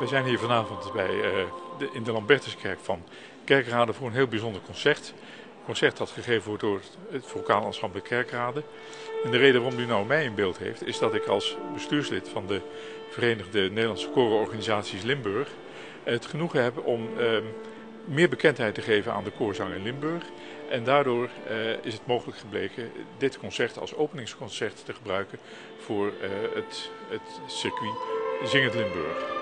We zijn hier vanavond in de Lambertuskerk van Kerkrade voor een heel bijzonder concert. Een concert dat gegeven wordt door het Vocaal Ensemble Kerkrade. En de reden waarom u nou mij in beeld heeft, is dat ik als bestuurslid van de Verenigde Nederlandse Korenorganisaties Limburg het genoegen heb om meer bekendheid te geven aan de koorzang in Limburg. En daardoor is het mogelijk gebleken dit concert als openingsconcert te gebruiken voor het circuit Zingend Limburg.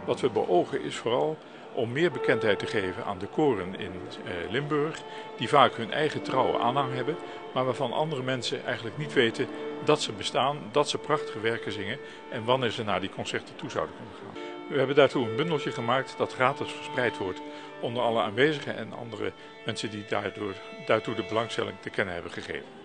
Wat we beogen is vooral om meer bekendheid te geven aan de koren in Limburg, die vaak hun eigen trouwe aanhang hebben, maar waarvan andere mensen eigenlijk niet weten dat ze bestaan, dat ze prachtige werken zingen en wanneer ze naar die concerten toe zouden kunnen gaan. We hebben daartoe een bundeltje gemaakt dat gratis verspreid wordt onder alle aanwezigen en andere mensen die daartoe de belangstelling te kennen hebben gegeven.